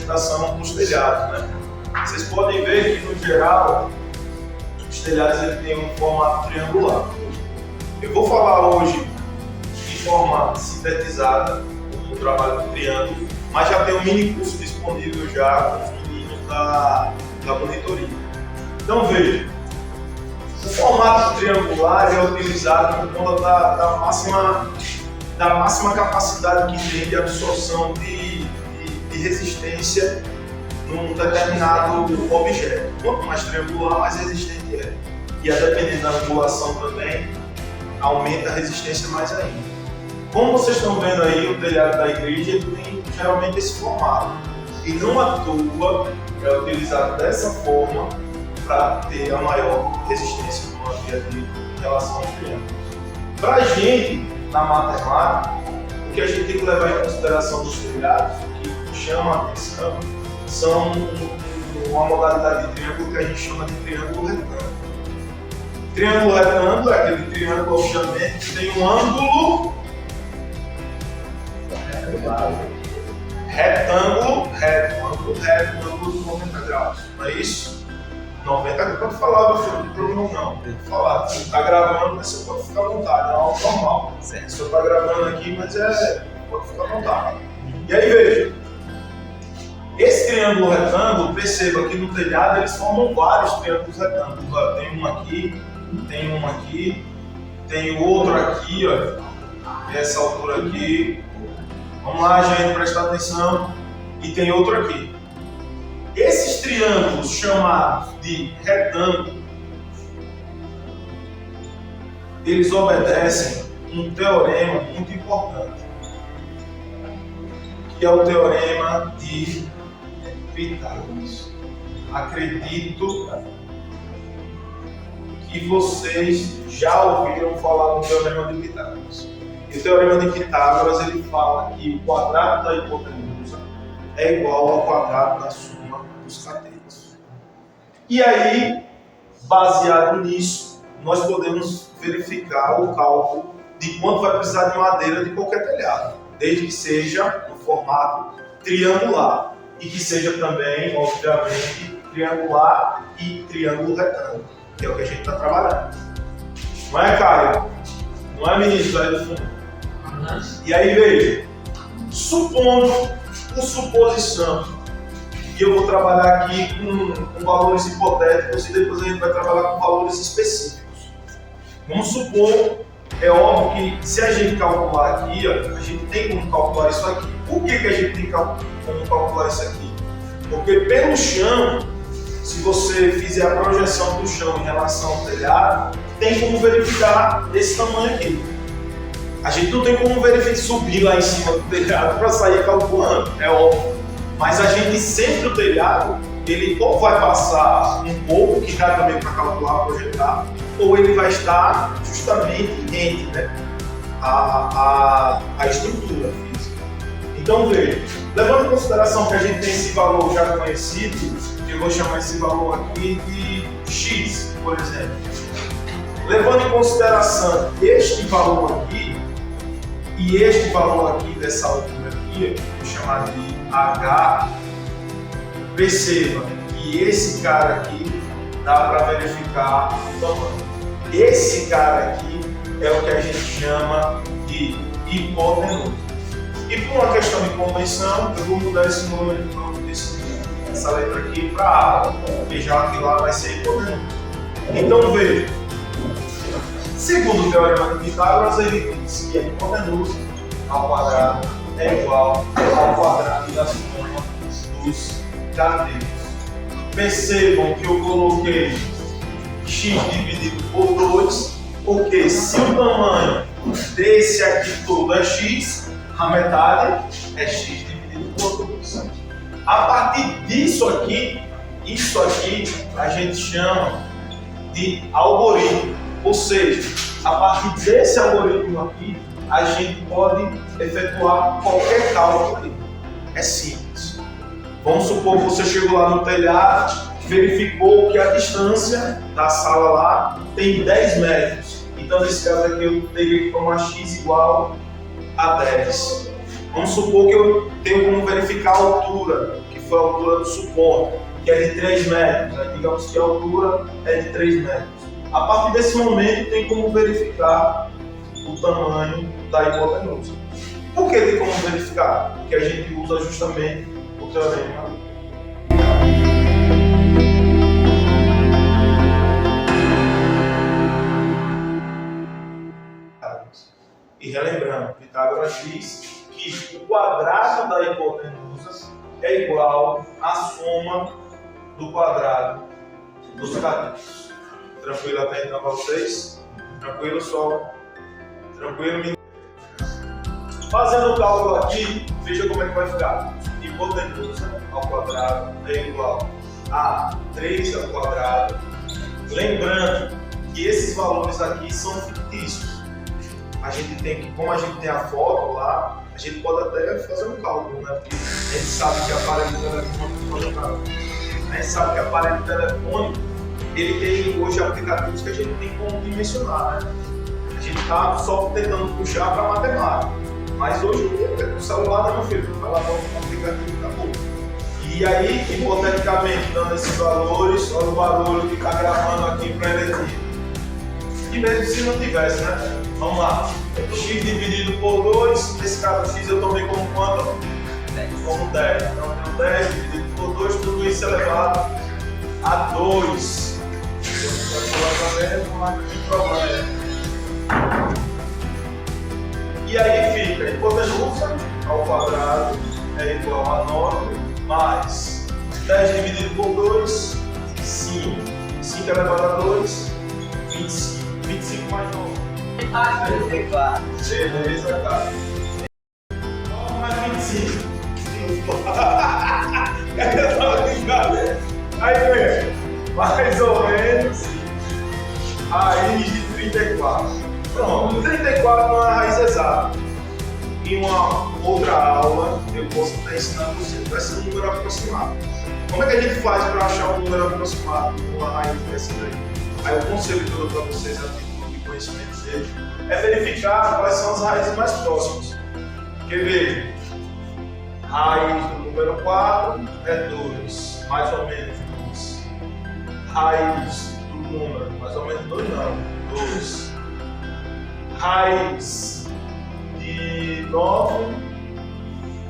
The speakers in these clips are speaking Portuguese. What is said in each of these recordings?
representação dos telhados, né? Vocês podem ver que, no geral, os telhados ele têm um formato triangular. Eu vou falar hoje de forma sintetizada o trabalho do triângulo, mas já tem um mini curso disponível já com os meninos da monitoria. Então veja, o formato triangular é utilizado por conta da máxima capacidade que tem de absorção de resistência num determinado objeto. Quanto mais triangular, mais resistente é. E a depender da angulação também, aumenta a resistência mais ainda. Como vocês estão vendo aí, o telhado da igreja ele tem geralmente esse formato. E não à toa é utilizado dessa forma para ter a maior resistência que nós havia dito em relação aos triângulos. Para a gente, na matemática, o que a gente tem que levar em consideração dos telhados, que chama a atenção, são uma modalidade de triângulo que a gente chama de triângulo retângulo. Triângulo retângulo é aquele triângulo, obviamente, que tem um ângulo retângulo reto, ângulo reto, ângulo de 90 graus. Não é isso? 90 graus. Pode falar, meu filho, não tem problema não. Tem que falar. Se está gravando, você pode ficar à vontade, é algo normal. O senhor está gravando aqui, mas pode ficar à vontade. E aí, veja. Esse triângulo retângulo, perceba que no telhado eles formam vários triângulos retângulos. Ó, tem um aqui, tem outro aqui, ó, essa altura aqui. Vamos lá, gente, prestar atenção. E tem outro aqui. Esses triângulos chamados de retângulo, eles obedecem um teorema muito importante, que é o teorema de Pitágoras. Acredito que vocês já ouviram falar do teorema de Pitágoras. E o teorema de Pitágoras ele fala que o quadrado da hipotenusa é igual ao quadrado da suma dos catetos. E aí, baseado nisso, nós podemos verificar o cálculo de quanto vai precisar de madeira de qualquer telhado, desde que seja no formato triangular e que seja também, obviamente, triangular e triângulo retângulo, que é o que a gente está trabalhando. Não é, Caio? Não é, ministro, aí do fundo? E aí, veja, supondo, por suposição, que eu vou trabalhar aqui com valores hipotéticos e depois a gente vai trabalhar com valores específicos. Vamos supor, é óbvio que se a gente calcular aqui, ó, a gente tem como calcular isso aqui. Por que a gente tem como calcular isso aqui? Porque pelo chão, se você fizer a projeção do chão em relação ao telhado, tem como verificar esse tamanho aqui. A gente não tem como verificar subir lá em cima do telhado para sair calculando, é óbvio. Mas a gente sempre o telhado, ele ou vai passar um pouco, que dá também para calcular, projetar, ou ele vai estar justamente rente, né, a estrutura física. Então veja, levando em consideração que a gente tem esse valor já conhecido, eu vou chamar esse valor aqui de X, por exemplo. Levando em consideração este valor aqui e este valor aqui dessa altura aqui, vou chamar de H, perceba que esse cara aqui dá para verificar o tamanho. Esse cara aqui é o que a gente chama de hipotenusa. E por uma questão de convenção, eu vou mudar esse número essa letra aqui para A, porque já que lá vai ser hipotenusa. Então veja, segundo o teorema de Pitágoras, ele diz que a hipotenusa ao quadrado é igual ao quadrado da soma dos catetos. Percebam que eu coloquei x dividido por 2, porque se o tamanho desse aqui todo é x, a metade é x dividido por 2. A partir disso aqui, isso aqui a gente chama de algoritmo. Ou seja, a partir desse algoritmo aqui, a gente pode efetuar qualquer cálculo ali. É simples. Vamos supor que você chegou lá no telhado, verificou que a distância da sala lá tem 10 metros. Então, nesse caso aqui, eu teria que tomar x igual a 10. Vamos supor que eu tenho como verificar a altura, que foi a altura do suporte, que é de 3 metros. Né? Digamos que a altura é de 3 metros. A partir desse momento, tem como verificar o tamanho da hipotenusa. Por que tem como verificar? Porque a gente usa justamente o teorema. E relembrando, Pitágoras diz que o quadrado da hipotenusa é igual à soma do quadrado dos catetos. Tranquilo até então para vocês? Tranquilo, só? Tranquilo? Fazendo o cálculo aqui, veja como é que vai ficar. Hipotenusa ao quadrado é igual a 3 ao quadrado. Lembrando que esses valores aqui são fictícios. A gente tem que, como a gente tem a foto lá, a gente pode até fazer um cálculo, né? Porque a gente sabe que aparelho telefônico, a gente sabe que aparelho telefônico, ele tem hoje aplicativos que a gente tem como dimensionar, né? A gente está só tentando puxar para matemática, mas hoje em dia o celular, né, meu filho? Vai lá no aplicativo e acabou. E aí, hipoteticamente, dando esses valores, olha o barulho que está gravando aqui para ele. E mesmo se não tivesse, né? Vamos lá. X dividido por 2, nesse caso X eu tomei como quanto? 10. Como 10. Então eu tenho 10 dividido por 2, tudo isso elevado a 2. Não tem problema. E aí fica, a hipotenusa ao quadrado é igual a 9 mais 10 dividido por 2, 5. 5 elevado a 2, 25. 25 mais 9. 34. Beleza, cara. 9 mais 25. Eu tava brincando. Aí vem, mais ou menos, raiz de 34. Pronto, 34 não é a raiz exata. Em uma outra aula, eu posso estar ensinando você, vai ser um número aproximado. Como é que a gente faz para achar um número aproximado de uma raiz dessa daí? Aí o conselho que eu dou para vocês, a título de conhecimento deles, é verificar quais são as raízes mais próximas. Porque veja, raiz do número 4 é 2, mais ou menos 2. Raiz do número, mais ou menos 2 não, 2. Raiz de 9,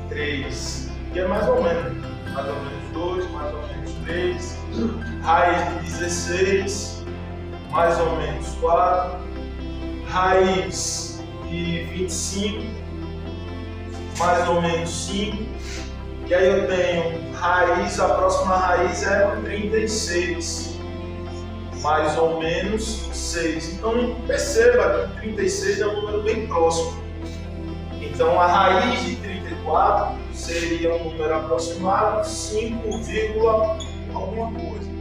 3. Que é mais ou menos 2, mais ou menos 3. Raiz de 16, mais ou menos 4, raiz de 25, mais ou menos 5, e aí eu tenho raiz, a próxima raiz é 36, mais ou menos 6. Então perceba que 36 é um número bem próximo. Então a raiz de 34 seria um número aproximado, 5, alguma coisa.